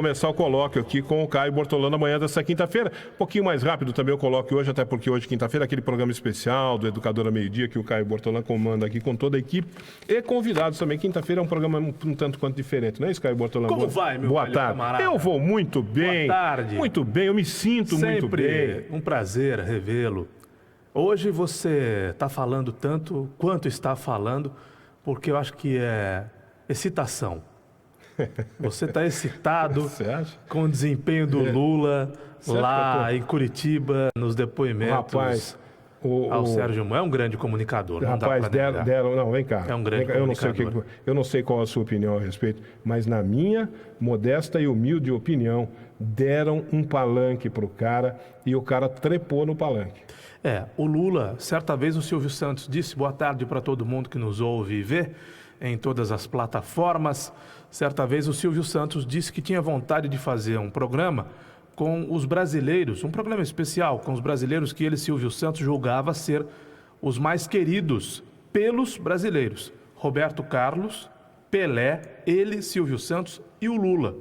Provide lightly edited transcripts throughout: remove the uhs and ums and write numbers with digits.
Começar o colóquio aqui com o Caio Bortolano amanhã dessa quinta-feira. Um pouquinho mais rápido também o colóquio hoje, até porque hoje, quinta-feira, aquele programa especial do Educador ao Meio-Dia que o Caio Bortolano comanda aqui com toda a equipe. E convidados também. Quinta-feira é um programa um tanto quanto diferente, não é isso, Caio Bortolano? Como vai, meu Boa velho tarde. camarada? Eu vou muito bem. Boa tarde. Muito bem, eu me sinto muito bem. Sempre um prazer revê-lo. Hoje você está falando tanto quanto está falando, porque eu acho que é excitação. Você está excitado Você acha? com o desempenho do Lula Certo, lá em Curitiba, nos depoimentos Rapaz, ao Sérgio Moro. É um grande comunicador, não dá Rapaz, pra negar. deram, não, vem cá. É um grande Vem cá, eu não sei qual a sua opinião a respeito, mas na minha modesta e humilde opinião, deram um palanque pro cara e o cara trepou no palanque. O Lula, certa vez o Silvio Santos disse, boa tarde para todo mundo que nos ouve e vê em todas as plataformas. Certa vez o Silvio Santos disse que tinha vontade de fazer um programa com os brasileiros, um programa especial com os brasileiros que ele, Silvio Santos, julgava ser os mais queridos pelos brasileiros. Roberto Carlos, Pelé, ele, Silvio Santos e o Lula.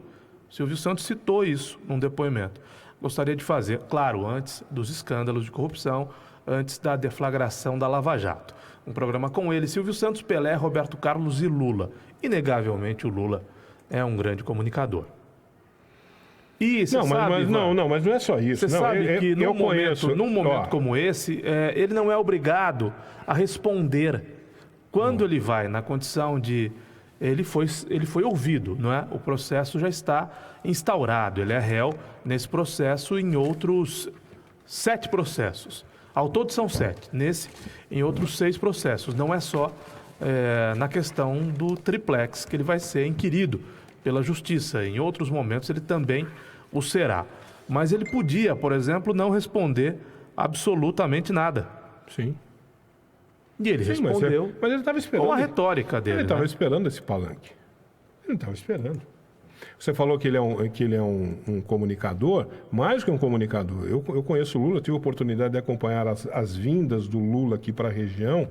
Silvio Santos citou isso num depoimento. Gostaria de fazer, claro, antes dos escândalos de corrupção, antes da deflagração da Lava Jato. Um programa com ele, Silvio Santos, Pelé, Roberto Carlos e Lula. Inegavelmente o Lula é um grande comunicador. E você sabe, mas não é só isso. Você sabe que num momento como esse, ele não é obrigado a responder quando ele vai na condição de... Ele foi ouvido, não é? O processo já está instaurado. Ele é réu nesse processo em outros 7 processos. Ao todo são 7. Nesse, em outros 6 processos. Não é só na questão do triplex que ele vai ser inquirido pela justiça. Em outros momentos ele também o será. Mas ele podia, por exemplo, não responder absolutamente nada. Sim. E ele respondeu mas ele estava esperando. com a retórica dele. Ele estava esperando esse palanque. Ele estava esperando. Você falou que ele é um comunicador, mais que um comunicador. Eu conheço o Lula, tive a oportunidade de acompanhar as vindas do Lula aqui para a região,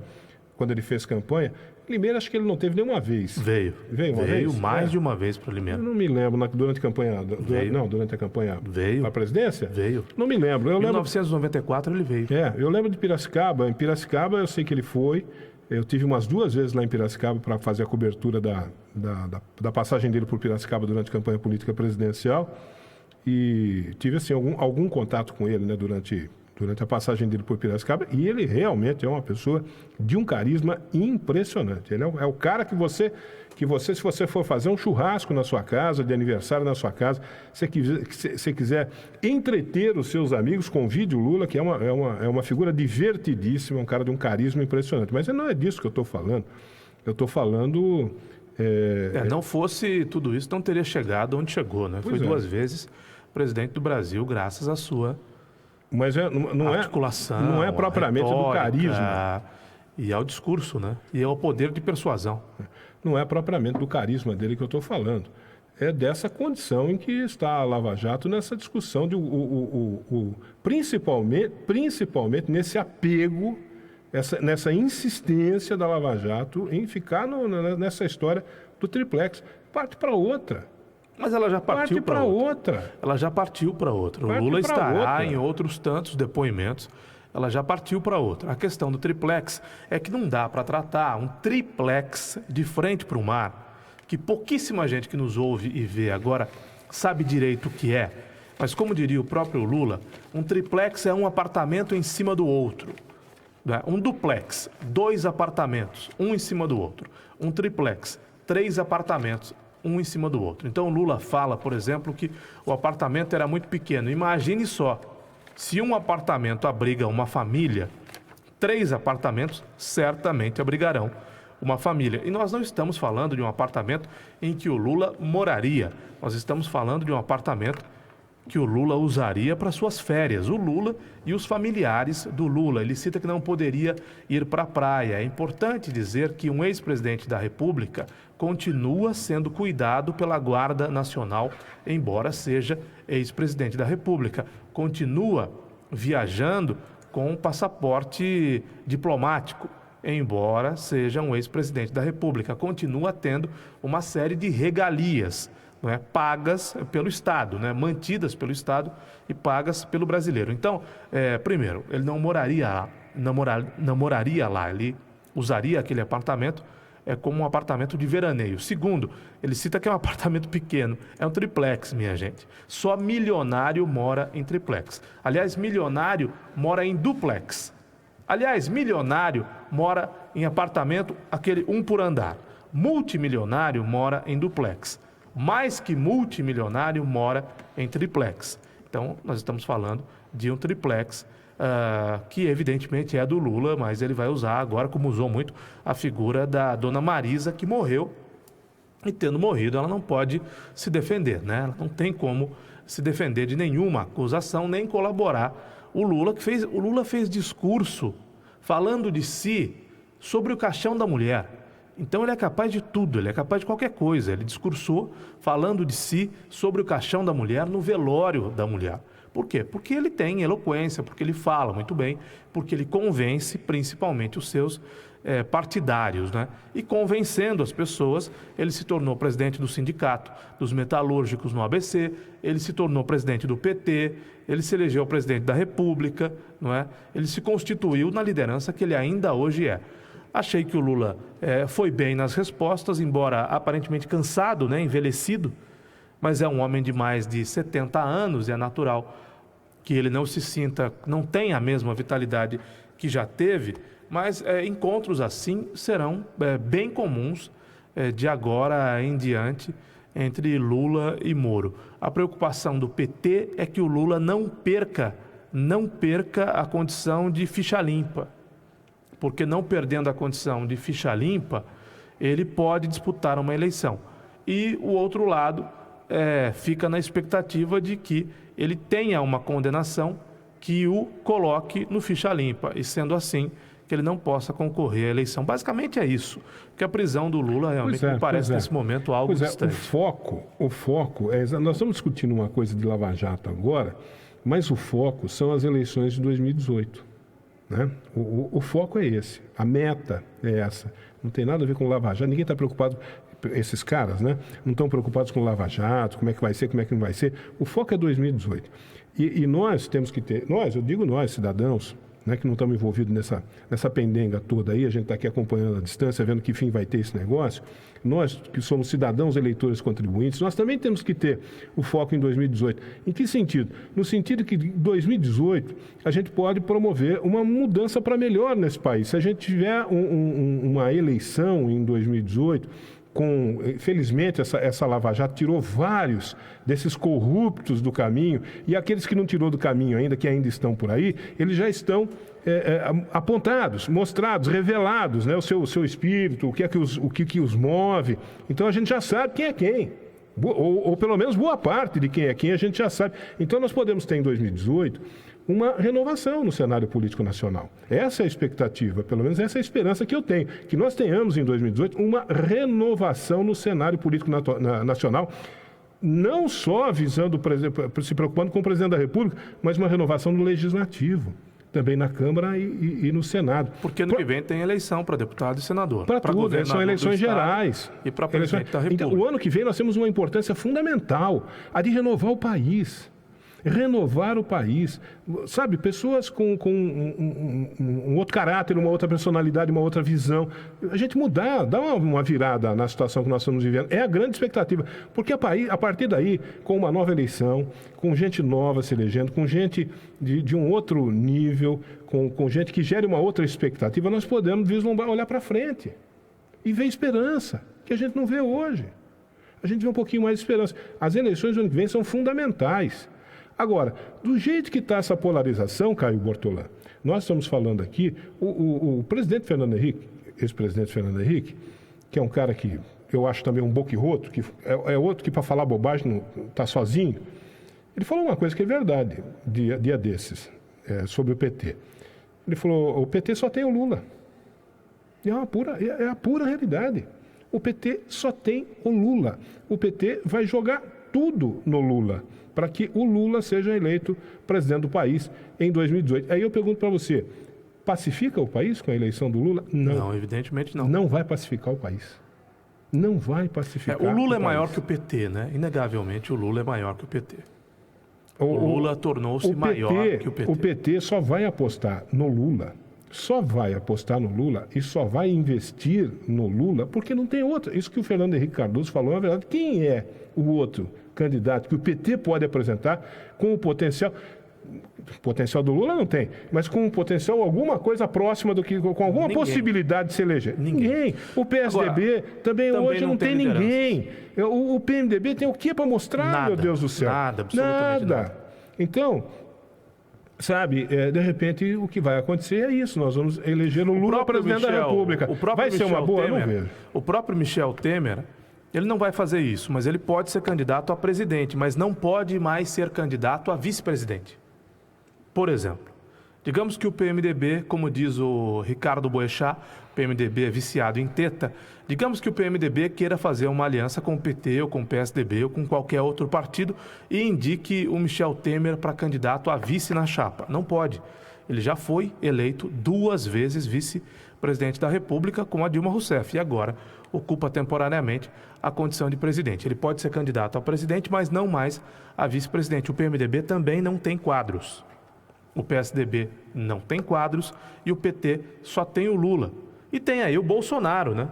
quando ele fez campanha. Limeira, acho que ele não teve nenhuma vez. Veio uma vez? Mais de uma vez para Limeira. Eu não me lembro, durante a campanha. Durante a campanha. Veio. Para a presidência? Veio. Não me lembro. Em 1994 ele veio. Eu lembro de Piracicaba. Em Piracicaba eu sei que ele foi. Eu tive umas 2 vezes lá em Piracicaba para fazer a cobertura da passagem dele por Piracicaba durante a campanha política presidencial. E tive assim, algum contato com ele, né, durante a passagem dele por Piracicaba. E ele realmente é uma pessoa de um carisma impressionante. Ele é o cara que você, se você for fazer um churrasco na sua casa, de aniversário na sua casa, se você quiser entreter os seus amigos, convide o Lula, que é uma figura divertidíssima, um cara de um carisma impressionante. Mas não é disso que eu estou falando. Eu estou falando... Não fosse tudo isso, não teria chegado onde chegou, né? Foi 2 vezes presidente do Brasil, graças à sua... Mas articulação, não é propriamente do carisma. E ao discurso, né? E ao poder de persuasão. Não é propriamente do carisma dele que eu estou falando. É dessa condição em que está a Lava Jato nessa discussão, principalmente nesse apego, nessa insistência da Lava Jato em ficar nessa história do triplex. Parte para outra. Mas ela já partiu para outra. Ela já partiu para outra. O Lula estará em outros tantos depoimentos. Ela já partiu para outra. A questão do triplex é que não dá para tratar um triplex de frente para o mar, que pouquíssima gente que nos ouve e vê agora sabe direito o que é. Mas como diria o próprio Lula, um triplex é um apartamento em cima do outro. Um duplex, 2 apartamentos, um em cima do outro. Um triplex, 3 apartamentos, um em cima do outro. Então o Lula fala, por exemplo, que o apartamento era muito pequeno. Imagine só, se um apartamento abriga uma família, 3 apartamentos certamente abrigarão uma família. E nós não estamos falando de um apartamento em que o Lula moraria. Nós estamos falando de um apartamento que o Lula usaria para suas férias. O Lula e os familiares do Lula. Ele cita que não poderia ir para a praia. É importante dizer que um ex-presidente da República continua sendo cuidado pela Guarda Nacional, embora seja ex-presidente da República. Continua viajando com passaporte diplomático, embora seja um ex-presidente da República. Continua tendo uma série de regalias não é? Pagas pelo Estado, né? Mantidas pelo Estado e pagas pelo brasileiro. Então, primeiro, ele não moraria lá, ele usaria aquele apartamento como um apartamento de veraneio. Segundo, ele cita que é um apartamento pequeno, é um triplex, minha gente. Só milionário mora em triplex. Aliás, milionário mora em duplex. Aliás, milionário mora em apartamento, aquele um por andar. Multimilionário mora em duplex. Mais que multimilionário mora em triplex. Então, nós estamos falando de um triplex que evidentemente é do Lula, mas ele vai usar agora, como usou muito, a figura da dona Marisa, que morreu, e tendo morrido ela não pode se defender, né? Ela não tem como se defender de nenhuma acusação, nem colaborar. O Lula fez discurso falando de si sobre o caixão da mulher. Então ele é capaz de tudo, ele é capaz de qualquer coisa. Ele discursou falando de si sobre o caixão da mulher no velório da mulher. Por quê? Porque ele tem eloquência, porque ele fala muito bem, porque ele convence principalmente os seus partidários, né? E convencendo as pessoas, ele se tornou presidente do sindicato dos metalúrgicos no ABC, ele se tornou presidente do PT, ele se elegeu presidente da República, não é? Ele se constituiu na liderança que ele ainda hoje é. Achei que o Lula foi bem nas respostas, embora aparentemente cansado, né? Envelhecido, mas é um homem de mais de 70 anos e é natural que ele não tenha a mesma vitalidade que já teve, mas encontros assim serão bem comuns de agora em diante entre Lula e Moro. A preocupação do PT é que o Lula não perca a condição de ficha limpa, porque não perdendo a condição de ficha limpa, ele pode disputar uma eleição. E o outro lado fica na expectativa de que ele tenha uma condenação que o coloque no ficha limpa, e sendo assim, que ele não possa concorrer à eleição. Basicamente é isso, que a prisão do Lula realmente me parece nesse momento algo distante. O foco nós estamos discutindo uma coisa de Lava Jato agora, mas o foco são as eleições de 2018. Né? O foco é esse, a meta é essa. Não tem nada a ver com Lava Jato, ninguém está preocupado. Esses caras, né, não estão preocupados com o Lava Jato, como é que vai ser, como é que não vai ser. O foco é 2018. E nós temos que ter, eu digo nós, cidadãos, né, que não estamos envolvidos nessa pendenga toda aí, a gente está aqui acompanhando a distância, vendo que fim vai ter esse negócio. Nós, que somos cidadãos, eleitores, contribuintes, nós também temos que ter o foco em 2018. Em que sentido? No sentido que em 2018 a gente pode promover uma mudança para melhor nesse país. Se a gente tiver uma eleição em 2018... Felizmente, essa Lava Jato tirou vários desses corruptos do caminho, e aqueles que não tirou do caminho ainda, que ainda estão por aí, eles já estão apontados, mostrados, revelados, né? O seu espírito, o que os move. Então a gente já sabe quem é quem. Ou pelo menos boa parte de quem é quem a gente já sabe. Então nós podemos ter em 2018 uma renovação no cenário político nacional. Essa é a expectativa, pelo menos essa é a esperança que eu tenho, que nós tenhamos em 2018 uma renovação no cenário político nacional, não só visando, se preocupando com o presidente da República, mas uma renovação no legislativo, também na Câmara e no Senado. Porque no que vem tem eleição para deputado e senador. Para tudo, são eleições gerais. E para presidente da República. Então, o ano que vem nós temos uma importância fundamental, a de renovar o país. Renovar o país, sabe, pessoas com um outro caráter, uma outra personalidade, uma outra visão, a gente mudar, dar uma virada na situação que nós estamos vivendo, é a grande expectativa, porque a partir daí, com uma nova eleição, com gente nova se elegendo, com gente de um outro nível, com gente que gere uma outra expectativa, nós podemos vislumbrar, olhar para frente e ver esperança, que a gente não vê hoje. A gente vê um pouquinho mais de esperança. As eleições do ano que vem são fundamentais. Agora, do jeito que está essa polarização, Caio Bortolã, nós estamos falando aqui, o presidente Fernando Henrique, ex-presidente Fernando Henrique, que é um cara que eu acho também um boquirroto, que é outro que para falar bobagem está sozinho, ele falou uma coisa que é verdade, dia desses, sobre o PT. Ele falou, o PT só tem o Lula. E é a pura realidade. O PT só tem o Lula. O PT vai jogar tudo no Lula, para que o Lula seja eleito presidente do país em 2018. Aí eu pergunto para você, pacifica o país com a eleição do Lula? Não. Não, evidentemente não. Não vai pacificar o país. Não vai pacificar. O Lula é maior que o PT, né? Inegavelmente, o Lula é maior que o PT. O Lula tornou-se maior que o PT. O PT só vai apostar no Lula, e só vai investir no Lula porque não tem outro. Isso que o Fernando Henrique Cardoso falou é verdade. Quem é o outro candidato que o PT pode apresentar com o potencial? O potencial do Lula não tem, mas com um potencial alguma coisa próxima do que, com alguma possibilidade de se eleger. Ninguém. O PSDB agora, também hoje não tem ninguém. O PMDB tem o que para mostrar, nada, meu Deus do céu? Nada, absolutamente nada. Então, sabe, de repente o que vai acontecer é isso. Nós vamos eleger o Lula presidente da República. Vai ser uma boa? Temer, eu não vejo. O próprio Michel Temer, ele não vai fazer isso, mas ele pode ser candidato a presidente, mas não pode mais ser candidato a vice-presidente. Por exemplo, digamos que o PMDB, como diz o Ricardo Boechat, o PMDB é viciado em teta, digamos que o PMDB queira fazer uma aliança com o PT ou com o PSDB ou com qualquer outro partido e indique o Michel Temer para candidato a vice na chapa. Não pode. Ele já foi eleito 2 vezes vice-presidente da República com a Dilma Rousseff e agora ocupa temporariamente a condição de presidente. Ele pode ser candidato a presidente, mas não mais a vice-presidente. O PMDB também não tem quadros. O PSDB não tem quadros e o PT só tem o Lula. E tem aí o Bolsonaro, né?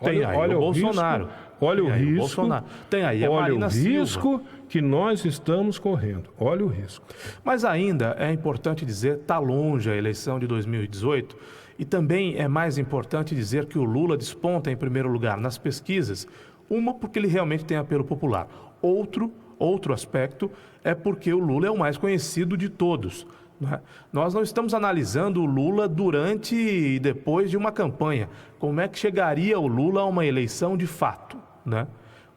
Tem aí o Bolsonaro. Olha o risco. Tem aí a Marina Silva. Olha o risco que nós estamos correndo. Olha o risco. Mas ainda é importante dizer, está longe a eleição de 2018 e também é mais importante dizer que o Lula desponta em primeiro lugar nas pesquisas, uma porque ele realmente tem apelo popular, Outro aspecto é porque o Lula é o mais conhecido de todos. Né? Nós não estamos analisando o Lula durante e depois de uma campanha. Como é que chegaria o Lula a uma eleição de fato? Né?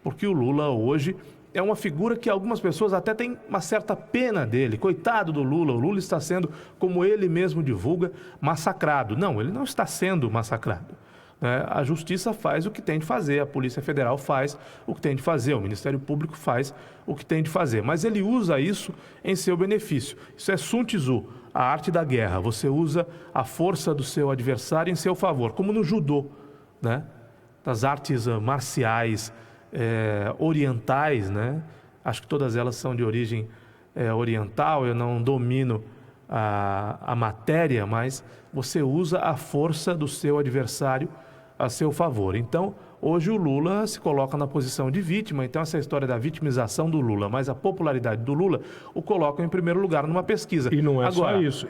Porque o Lula hoje é uma figura que algumas pessoas até têm uma certa pena dele. Coitado do Lula, o Lula está sendo, como ele mesmo divulga, massacrado. Não, ele não está sendo massacrado. A Justiça faz o que tem de fazer, a Polícia Federal faz o que tem de fazer, o Ministério Público faz o que tem de fazer, mas ele usa isso em seu benefício. Isso é Sun Tzu, a arte da guerra. Você usa a força do seu adversário em seu favor, como no judô, né? Das artes marciais orientais, né? Acho que todas elas são de origem oriental, eu não domino a matéria, mas você usa a força do seu adversário a seu favor. Então, hoje o Lula se coloca na posição de vítima, então essa história da vitimização do Lula, mas a popularidade do Lula o coloca em primeiro lugar numa pesquisa. E não é só isso.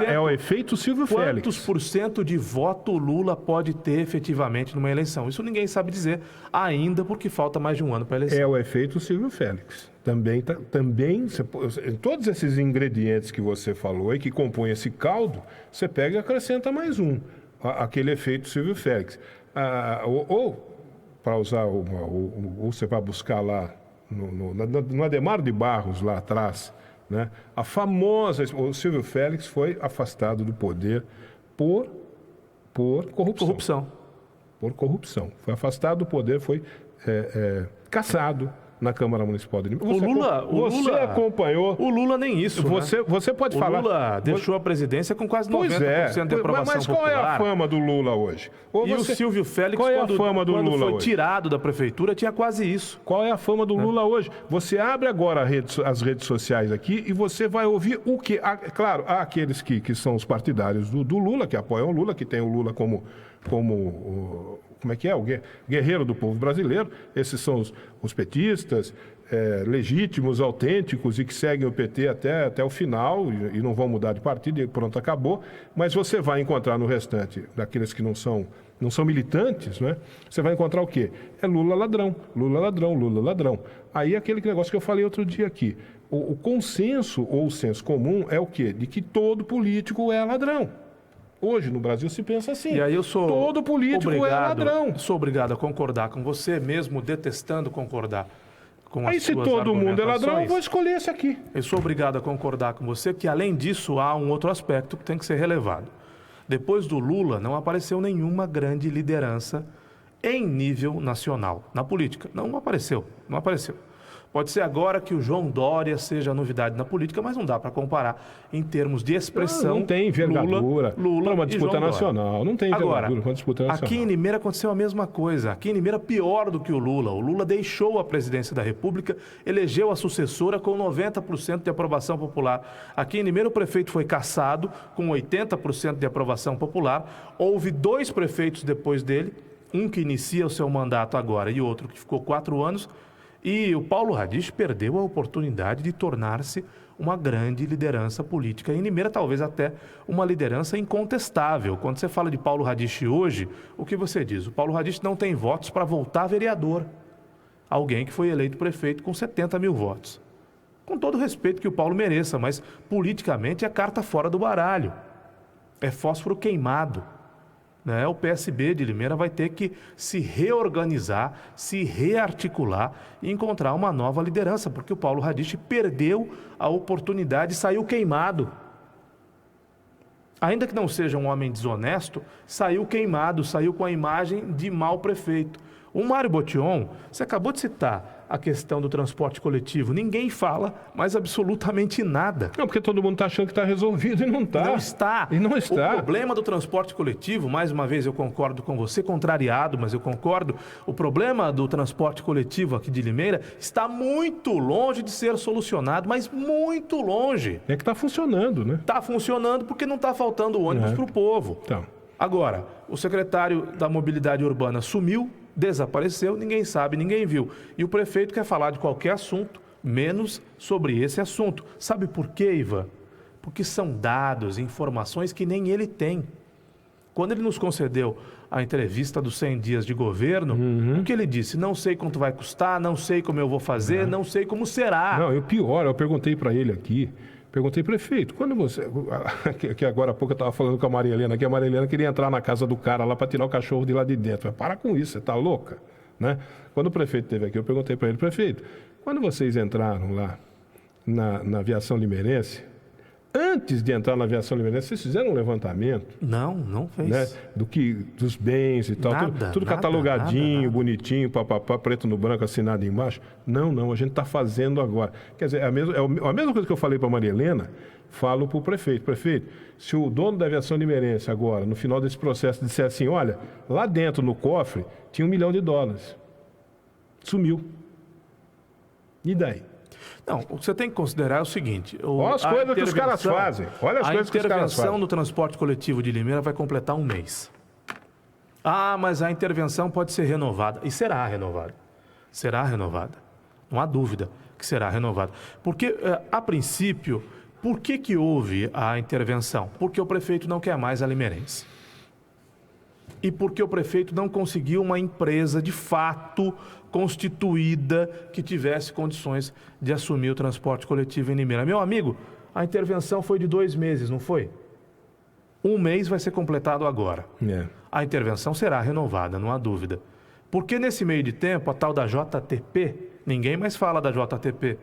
É o efeito Silvio Félix. Quantos % de voto o Lula pode ter efetivamente numa eleição? Isso ninguém sabe dizer ainda, porque falta mais de um ano para a eleição. É o efeito Silvio Félix. Também todos esses ingredientes que você falou e que compõem esse caldo, você pega e acrescenta mais um. Aquele efeito Silvio Félix. Ou para usar, ou você vai buscar lá no Adhemar de Barros, lá atrás, né? A famosa... O Silvio Félix foi afastado do poder por corrupção. Por corrupção. Foi afastado do poder, foi cassado na Câmara Municipal de Limeira. Você acompanhou. O Lula nem isso. Você pode falar. O Lula deixou a presidência com quase 90% de aprovação mas qual popular. É a fama do Lula hoje? O Silvio Félix, quando foi tirado da prefeitura, tinha quase isso. Qual é a fama do Lula hoje? Você abre agora as redes sociais aqui e você vai ouvir o que. Claro, há aqueles que são os partidários do Lula, que apoiam o Lula, que tem o Lula como como é que é? O guerreiro do povo brasileiro. Esses são os petistas, legítimos, autênticos e que seguem o PT até o final e não vão mudar de partido e pronto, acabou. Mas você vai encontrar no restante, daqueles que não são militantes, né? Você vai encontrar o quê? É Lula ladrão, Lula ladrão, Lula ladrão. Aí aquele negócio que eu falei outro dia aqui. O consenso ou o senso comum é o quê? De que todo político é ladrão. Hoje, no Brasil, se pensa assim. E aí todo político é ladrão. Sou obrigado a concordar com você, mesmo detestando concordar com as suas argumentações. Aí, se todo mundo é ladrão, eu vou escolher esse aqui. Eu sou obrigado a concordar com você que, além disso, há um outro aspecto que tem que ser relevado. Depois do Lula, não apareceu nenhuma grande liderança em nível nacional, na política. Não apareceu. Pode ser agora que o João Dória seja a novidade na política, mas não dá para comparar em termos de expressão. Não tem envergadura Lula para uma disputa nacional. Não tem envergadura para uma disputa nacional. Aqui em Limeira aconteceu a mesma coisa. Aqui em Limeira, pior do que o Lula. O Lula deixou a presidência da República, elegeu a sucessora com 90% de aprovação popular. Aqui em Limeira, o prefeito foi cassado com 80% de aprovação popular. Houve 2 prefeitos depois dele, um que inicia o seu mandato agora e outro que ficou 4 anos. E o Paulo Radiche perdeu a oportunidade de tornar-se uma grande liderança política. Em Limeira, talvez até uma liderança incontestável. Quando você fala de Paulo Radiche hoje, o que você diz? O Paulo Radiche não tem votos para voltar a vereador. Alguém que foi eleito prefeito com 70 mil votos. Com todo o respeito que o Paulo mereça, mas politicamente é carta fora do baralho. É fósforo queimado. O PSB de Limeira vai ter que se reorganizar, se rearticular e encontrar uma nova liderança, porque o Paulo Radiche perdeu a oportunidade e saiu queimado. Ainda que não seja um homem desonesto, saiu queimado, saiu com a imagem de mau prefeito. O Mário Botion, você acabou de citar a questão do transporte coletivo. Ninguém fala mais absolutamente nada. Não, porque todo mundo está achando que está resolvido e não está. Não está. E não está. O problema do transporte coletivo, mais uma vez eu concordo com você, contrariado, mas eu concordo. O problema do transporte coletivo aqui de Limeira está muito longe de ser solucionado, mas muito longe. É que está funcionando, né? Está funcionando porque não está faltando ônibus para o povo. Então. Agora, o secretário da Mobilidade Urbana sumiu, desapareceu, ninguém sabe, ninguém viu. E o prefeito quer falar de qualquer assunto, menos sobre esse assunto. Sabe por quê, Ivan? Porque são dados, informações que nem ele tem. Quando ele nos concedeu a entrevista dos 100 dias de governo, o que ele disse? Não sei quanto vai custar, não sei como eu vou fazer, não sei como será. Não, e o pior, eu perguntei para ele aqui, prefeito, quando você... Que agora há pouco eu estava falando com a Maria Helena, que a Maria Helena queria entrar na casa do cara lá para tirar o cachorro de lá de dentro. Para com isso, você está louca? Né? Quando o prefeito esteve aqui, eu perguntei para ele, prefeito, quando vocês entraram lá na aviação limeirense, antes de entrar na aviação limeirense, vocês fizeram um levantamento? Não fez. Né? Dos bens e tal, tudo catalogadinho, bonitinho, papapá, preto no branco, assinado embaixo. Não, a gente está fazendo agora. Quer dizer, a mesma coisa que eu falei para a Maria Helena, falo para o prefeito. Prefeito, se o dono da aviação limeirense agora, no final desse processo, disser assim, olha, lá dentro no cofre tinha $1 milhão. Sumiu. E daí? Não, o que você tem que considerar é o seguinte... Olha as coisas que os caras fazem. Olha as coisas que os caras fazem. A intervenção do transporte coletivo de Limeira vai completar 1 mês. Ah, mas a intervenção pode ser renovada. E será renovada. Será renovada. Não há dúvida que será renovada. Porque, a princípio, por que houve a intervenção? Porque o prefeito não quer mais a limeirense. E porque o prefeito não conseguiu uma empresa de fato constituída que tivesse condições de assumir o transporte coletivo em Limeira. Meu amigo, a intervenção foi de 2 meses, não foi? 1 mês vai ser completado agora. A intervenção será renovada, não há dúvida. Porque nesse meio de tempo, a tal da JTP, ninguém mais fala da JTP,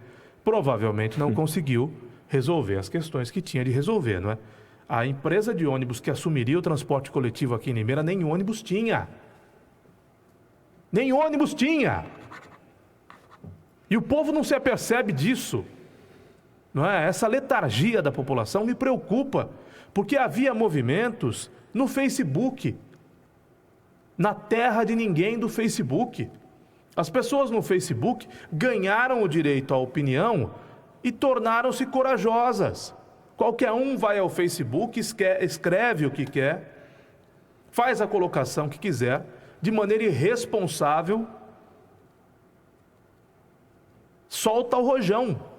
provavelmente não conseguiu resolver as questões que tinha de resolver, não é? A empresa de ônibus que assumiria o transporte coletivo aqui em Limeira, nem ônibus tinha. Nem ônibus tinha. E o povo não se apercebe disso. Não é? Essa letargia da população me preocupa, porque havia movimentos no Facebook, na terra de ninguém do Facebook. As pessoas no Facebook ganharam o direito à opinião e tornaram-se corajosas. Qualquer um vai ao Facebook, escreve o que quer, faz a colocação que quiser, de maneira irresponsável, solta o rojão.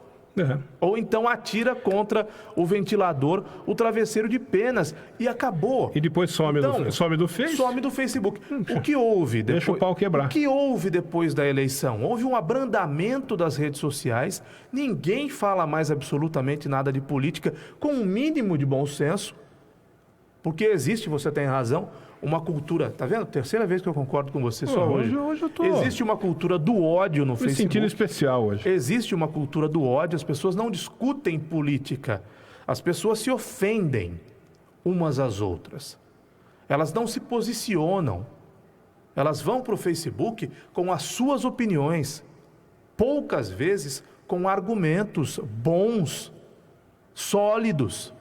Ou então atira contra o ventilador, o travesseiro de penas, e acabou. E depois some do Facebook? Some do Facebook. O que houve depois? Deixa o pau quebrar. O que houve depois da eleição? Houve um abrandamento das redes sociais, ninguém fala mais absolutamente nada de política, com um mínimo de bom senso, porque existe, você tem razão, uma cultura, tá vendo? 3ª vez que eu concordo com você só hoje. Hoje eu tô... Existe uma cultura do ódio no Facebook. Me sentindo especial hoje. Existe uma cultura do ódio, as pessoas não discutem política. As pessoas se ofendem umas às outras. Elas não se posicionam. Elas vão para o Facebook com as suas opiniões. poucas vezes com argumentos bons, sólidos.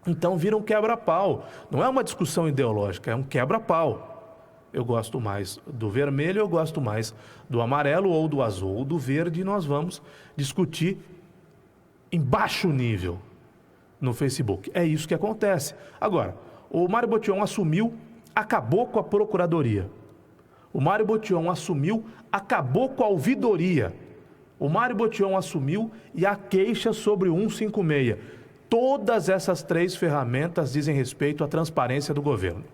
Então vira um quebra-pau. Não é uma discussão ideológica, é um quebra-pau. Eu gosto mais do vermelho, eu gosto mais do amarelo ou do azul ou do verde, e nós vamos discutir em baixo nível no Facebook. É isso que acontece. Agora, o Mário Botion assumiu, acabou com a Procuradoria. O Mário Botion assumiu, acabou com a ouvidoria. O Mário Botion assumiu e a queixa sobre o 156. Todas essas 3 ferramentas dizem respeito à transparência do governo.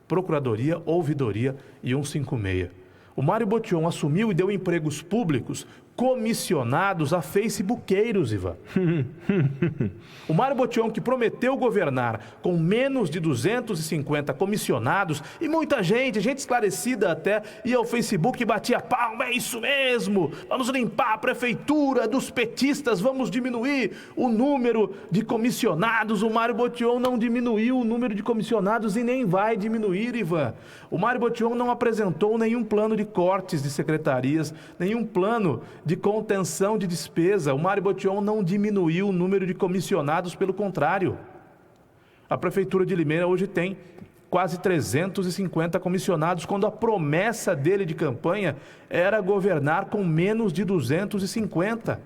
Procuradoria, ouvidoria e 156. O Mário Botion assumiu e deu empregos públicos comissionados a facebookeiros, Ivan. O Mário Botion, que prometeu governar com menos de 250 comissionados, e muita gente esclarecida até, ia ao Facebook e batia palma, é isso mesmo, vamos limpar a prefeitura dos petistas, vamos diminuir o número de comissionados. O Mário Botion não diminuiu o número de comissionados e nem vai diminuir, Ivan. O Mário Botion não apresentou nenhum plano de cortes de secretarias, nenhum plano de contenção de despesa. O Mário Botion não diminuiu o número de comissionados, pelo contrário. A Prefeitura de Limeira hoje tem quase 350 comissionados, quando a promessa dele de campanha era governar com menos de 250.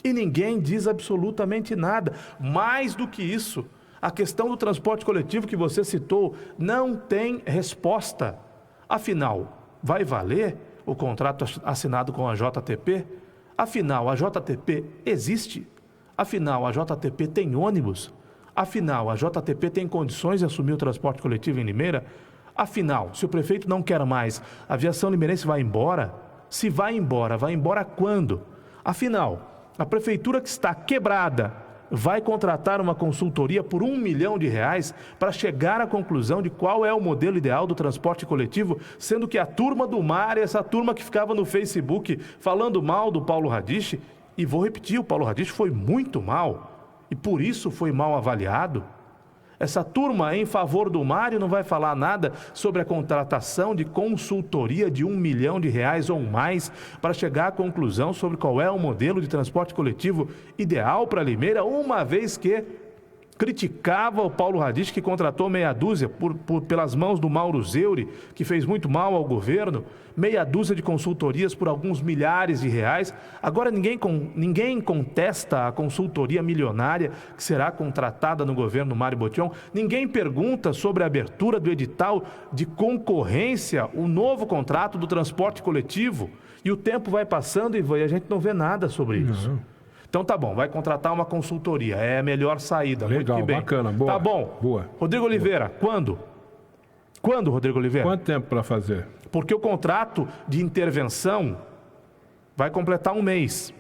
E ninguém diz absolutamente nada. Mais do que isso, a questão do transporte coletivo que você citou não tem resposta. Afinal, vai valer o contrato assinado com a JTP? Afinal, a JTP existe? Afinal, a JTP tem ônibus? Afinal, a JTP tem condições de assumir o transporte coletivo em Limeira? Afinal, se o prefeito não quer mais, a aviação limeirense vai embora? Se vai embora quando? Afinal, a prefeitura que está quebrada vai contratar uma consultoria por R$1 milhão para chegar à conclusão de qual é o modelo ideal do transporte coletivo, sendo que a turma do mar, essa turma que ficava no Facebook falando mal do Paulo Radiche, e vou repetir, o Paulo Radiche foi muito mal, e por isso foi mal avaliado. Essa turma em favor do Mário não vai falar nada sobre a contratação de consultoria de R$1 milhão ou mais para chegar à conclusão sobre qual é o modelo de transporte coletivo ideal para Limeira, uma vez que criticava o Paulo Radiche, que contratou meia dúzia pelas mãos do Mauro Zeuri, que fez muito mal ao governo, meia dúzia de consultorias por alguns milhares de reais. Agora ninguém contesta a consultoria milionária que será contratada no governo Mário Botion. Ninguém pergunta sobre a abertura do edital de concorrência, o novo contrato do transporte coletivo. E o tempo vai passando e a gente não vê nada sobre isso. Não. Então tá bom, vai contratar uma consultoria, é a melhor saída. Legal, muito bem. Bacana, boa. Tá bom. Boa. Rodrigo Oliveira, quando? Quando, Rodrigo Oliveira? Quanto tempo para fazer? Porque o contrato de intervenção vai completar 1 mês.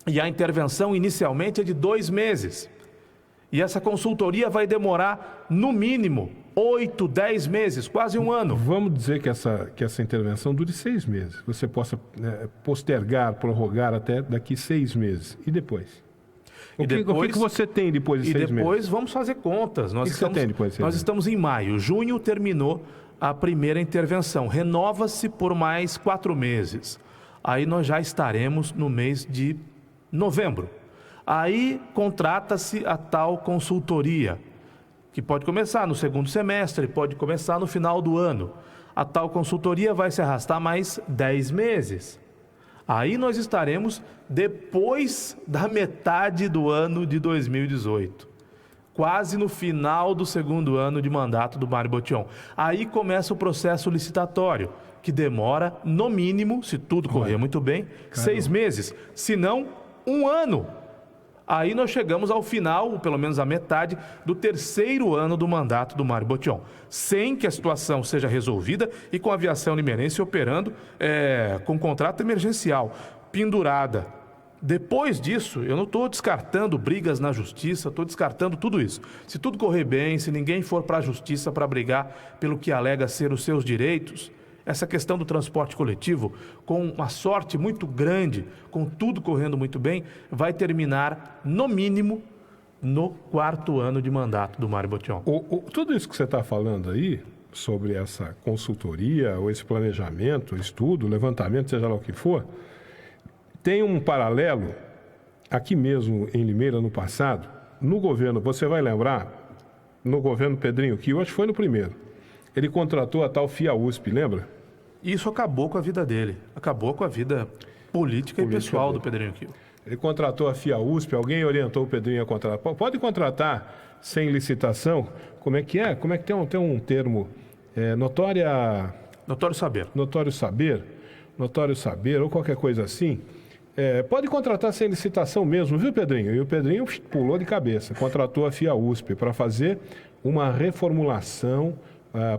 E a intervenção inicialmente é de 2 meses. E essa consultoria vai demorar, no mínimo, 8, 10 meses, quase 1 ano. Vamos dizer que essa intervenção dure 6 meses. Você possa postergar, prorrogar até daqui 6 meses. E depois? O que você tem depois de 6 meses? E depois vamos fazer contas. O que você tem depois de 6 meses? Nós estamos em maio. Junho terminou a primeira intervenção. Renova-se por mais 4 meses. Aí nós já estaremos no mês de novembro. Aí contrata-se a tal consultoria, que pode começar no segundo semestre, pode começar no final do ano. A tal consultoria vai se arrastar mais 10 meses. Aí nós estaremos depois da metade do ano de 2018. Quase no final do segundo ano de mandato do Mário Botion. Aí começa o processo licitatório, que demora, no mínimo, se tudo correr muito bem, 6 meses. Se não, 1 ano. Aí nós chegamos ao final, pelo menos à metade, do 3º ano do mandato do Mário Botion, sem que a situação seja resolvida e com a aviação limeirense operando com contrato emergencial, pendurada. Depois disso, eu não estou descartando brigas na justiça, estou descartando tudo isso. Se tudo correr bem, se ninguém for para a justiça para brigar pelo que alega ser os seus direitos, essa questão do transporte coletivo, com uma sorte muito grande, com tudo correndo muito bem, vai terminar, no mínimo, no 4º ano de mandato do Mário Botion. Tudo isso que você está falando aí sobre essa consultoria, ou esse planejamento, estudo, levantamento, seja lá o que for, tem um paralelo, aqui mesmo em Limeira, no passado, no governo, você vai lembrar, no governo Pedrinho Quio, acho que foi no primeiro, ele contratou a tal FIA-USP, lembra? Isso acabou com a vida dele, acabou com a vida política e pessoal do Pedrinho Quio. Ele contratou a FIA-USP, alguém orientou o Pedrinho a contratar. Pode contratar sem licitação? Como é que é? Como é que tem um termo? Notório saber. Notório saber, ou qualquer coisa assim. Pode contratar sem licitação mesmo, viu, Pedrinho? E o Pedrinho pulou de cabeça, contratou a FIA-USP para fazer uma reformulação,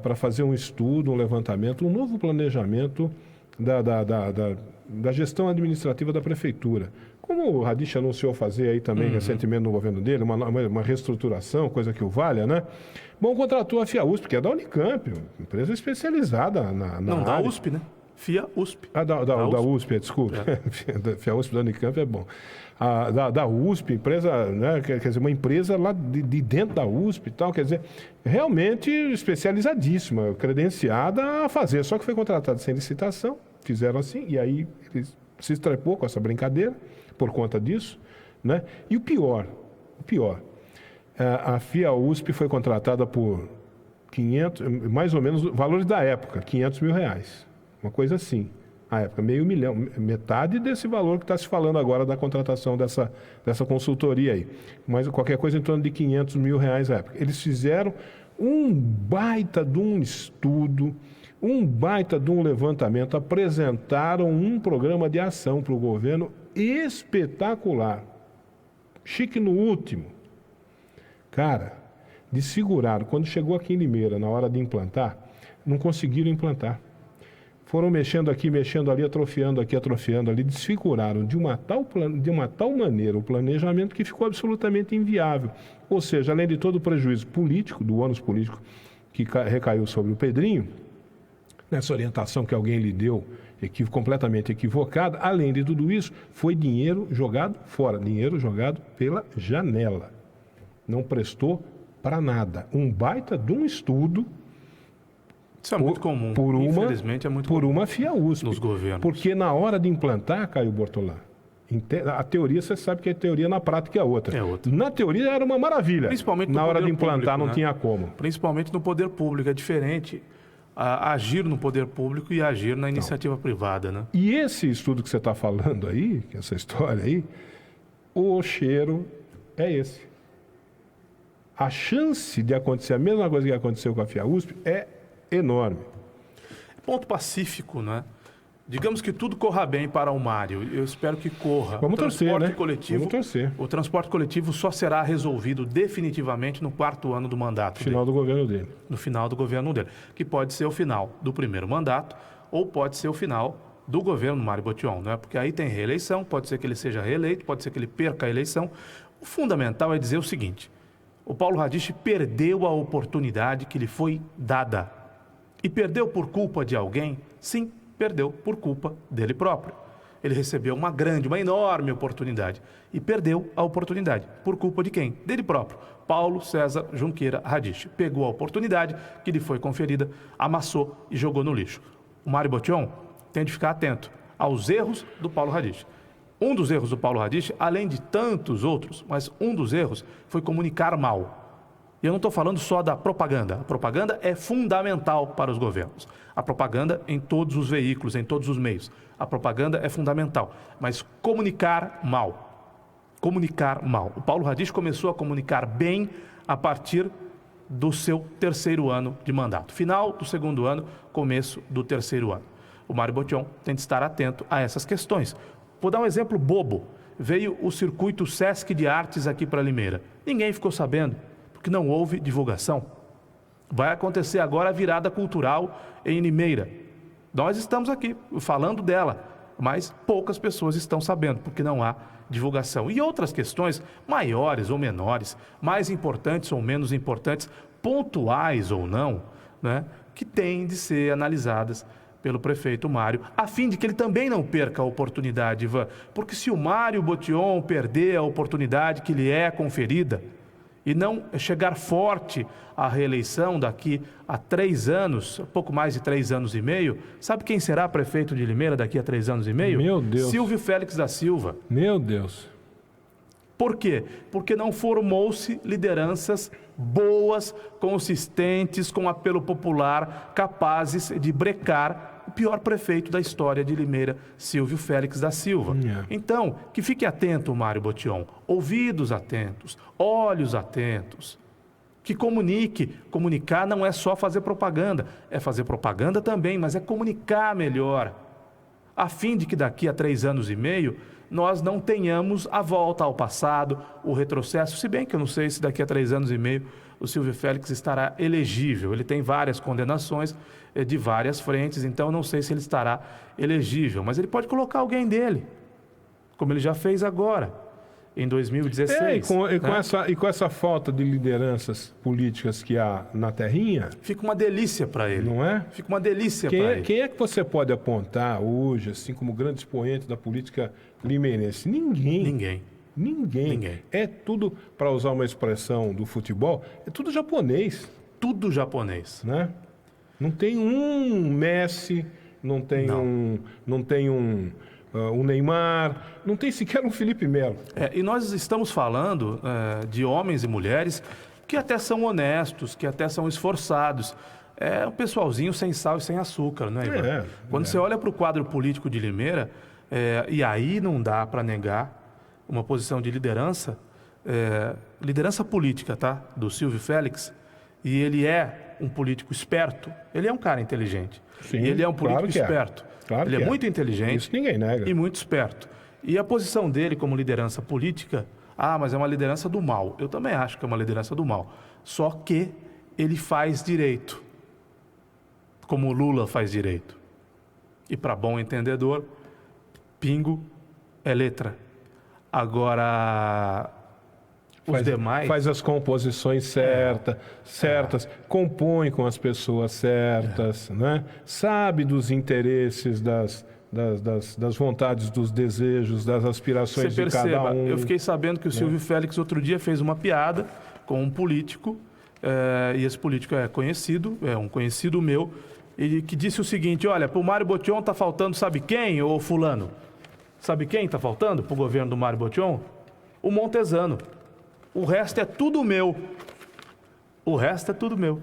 para fazer um estudo, um levantamento, um novo planejamento da gestão administrativa da prefeitura. Como o Radish anunciou fazer aí também recentemente no governo dele, uma reestruturação, coisa que o valha, né? Bom, contratou a FIA-USP, que é da Unicamp, empresa especializada na Não, área. da USP, né? FIA-USP. Da USP, desculpe. FIA-USP da Unicamp é bom. Da USP, empresa, né? Quer dizer, uma empresa lá de dentro da USP e tal, quer dizer, realmente especializadíssima, credenciada a fazer, só que foi contratada sem licitação, fizeram assim, e aí eles se estrepou com essa brincadeira, por conta disso, né? E o pior, a FIA-USP foi contratada por 500, mais ou menos, valores da época, R$500 mil, uma coisa assim, à época, R$500 mil, metade desse valor que está se falando agora da contratação dessa consultoria aí, mas qualquer coisa em torno de R$500 mil à época. Eles fizeram um baita de um estudo, um baita de um levantamento, apresentaram um programa de ação para o governo espetacular, chique no último. Cara, desfiguraram. Quando chegou aqui em Limeira, na hora de implantar, não conseguiram implantar. Foram mexendo aqui, mexendo ali, atrofiando aqui, atrofiando ali, desfiguraram de uma tal maneira o planejamento que ficou absolutamente inviável. Ou seja, além de todo o prejuízo político, do ônus político que recaiu sobre o Pedrinho, nessa orientação que alguém lhe deu, completamente equivocada, além de tudo isso, foi dinheiro jogado fora, dinheiro jogado pela janela. Não prestou para nada. Um baita de um estudo. Isso é muito comum. Infelizmente é muito comum. Por uma FIA-USP. Nos governos. Porque na hora de implantar, Caio Bortolã, a teoria, você sabe que a teoria na prática é outra. Na teoria era uma maravilha. Principalmente na hora de implantar público, não tinha como. Principalmente no poder público, é diferente agir no poder público e agir na iniciativa privada, né? E esse estudo que você está falando aí, essa história aí, o cheiro é esse. A chance de acontecer a mesma coisa que aconteceu com a FIA-USP é enorme. Ponto pacífico, né? Digamos que tudo corra bem para o Mário. Eu espero que corra. Vamos torcer, né? Vamos torcer. O transporte coletivo só será resolvido definitivamente no 4º ano do mandato dele. Do governo dele. No final do governo dele. Que pode ser o final do primeiro mandato ou pode ser o final do governo Mário Botion, né? Porque aí tem reeleição, pode ser que ele seja reeleito, pode ser que ele perca a eleição. O fundamental é dizer o seguinte: o Paulo Radish perdeu a oportunidade que lhe foi dada. E perdeu por culpa de alguém? Sim, perdeu por culpa dele próprio. Ele recebeu uma enorme oportunidade e perdeu a oportunidade. Por culpa de quem? Dele próprio. Paulo César Junqueira Radish. Pegou a oportunidade que lhe foi conferida, amassou e jogou no lixo. O Mário Botion tem de ficar atento aos erros do Paulo Radish. Um dos erros do Paulo Radish, além de tantos outros, mas um dos erros foi comunicar mal. E eu não estou falando só da propaganda. A propaganda é fundamental para os governos. A propaganda em todos os veículos, em todos os meios. A propaganda é fundamental. Mas comunicar mal. Comunicar mal. O Paulo Radish começou a comunicar bem a partir do seu 3º ano de mandato. Final do 2º ano, começo do 3º ano. O Mário Botion tem de estar atento a essas questões. Vou dar um exemplo bobo. Veio o circuito Sesc de Artes aqui para Limeira. Ninguém ficou sabendo, porque não houve divulgação. Vai acontecer agora a virada cultural em Limeira. Nós estamos aqui falando dela, mas poucas pessoas estão sabendo, porque não há divulgação. E outras questões, maiores ou menores, mais importantes ou menos importantes, pontuais ou não, né, que têm de ser analisadas pelo prefeito Mário, a fim de que ele também não perca a oportunidade, Ivan. Porque se o Mário Botion perder a oportunidade que lhe é conferida, e não chegar forte à reeleição daqui a 3 anos, pouco mais de 3 anos e meio, sabe quem será prefeito de Limeira daqui a 3 anos e meio? Meu Deus. Silvio Félix da Silva. Meu Deus. Por quê? Porque não formou-se lideranças boas, consistentes, com apelo popular, capazes de brecar o pior prefeito da história de Limeira, Silvio Félix da Silva. Então, que fique atento, Mário Botion, ouvidos atentos, olhos atentos, que comunique. Comunicar não é só fazer propaganda, é fazer propaganda também, mas é comunicar melhor, a fim de que daqui a 3 anos e meio nós não tenhamos a volta ao passado, o retrocesso, se bem que eu não sei se daqui a 3 anos e meio o Silvio Félix estará elegível. Ele tem várias condenações de várias frentes, então eu não sei se ele estará elegível, mas ele pode colocar alguém dele, como ele já fez agora, em 2016. E com essa falta de lideranças políticas que há na terrinha... Fica uma delícia para ele. Não é? Fica uma delícia para ele. Quem é que você pode apontar hoje, assim, como grande expoente da política limeirense? Ninguém. É tudo, para usar uma expressão do futebol, é tudo japonês. Tudo japonês. Né? Não tem um Messi, não tem um Neymar, não tem sequer um Felipe Melo. E nós estamos falando de homens e mulheres que até são honestos, que até são esforçados. É um pessoalzinho sem sal e sem açúcar, né, Ivan? Quando você olha para o quadro político de Limeira, e aí não dá para negar uma posição de liderança, liderança política, tá? Do Silvio Félix, e ele é um político esperto, ele é um cara inteligente. Sim, ele é um político claro esperto. Claro ele é muito inteligente. Isso ninguém nega. E muito esperto. E a posição dele como liderança política, mas é uma liderança do mal. Eu também acho que é uma liderança do mal. Só que ele faz direito, como o Lula faz direito. E para bom entendedor, pingo é letra. Agora, os demais... Faz as composições certas, compõe com as pessoas certas, né? Sabe dos interesses, das vontades, dos desejos, das aspirações de cada um. Eu fiquei sabendo que o Silvio Félix outro dia fez uma piada com um político, e esse político é conhecido, é um conhecido meu, e que disse o seguinte: olha, para o Mário Botion está faltando sabe quem, ô fulano? Sabe quem está faltando para o governo do Mário Botion? O Montezano. O resto é tudo meu. O resto é tudo meu.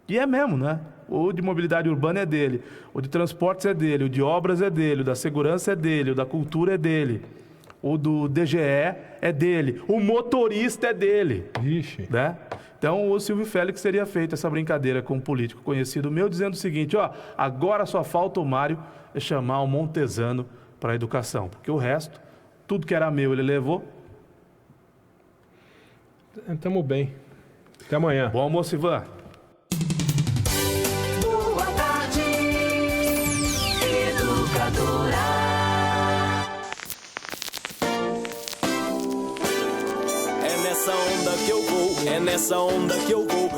E é mesmo, né? O de mobilidade urbana é dele, o de transportes é dele, o de obras é dele, o da segurança é dele, o da cultura é dele, o do DGE é dele, o motorista é dele. Ixi. Né? Então o Silvio Félix teria feito essa brincadeira com um político conhecido meu, dizendo o seguinte: agora só falta o Mário chamar o Montezano para a educação, porque o resto, tudo que era meu, ele levou. Tamo bem. Até amanhã. Bom almoço, Ivan. Boa tarde, Educadora. É nessa onda que eu vou, é nessa onda que eu vou.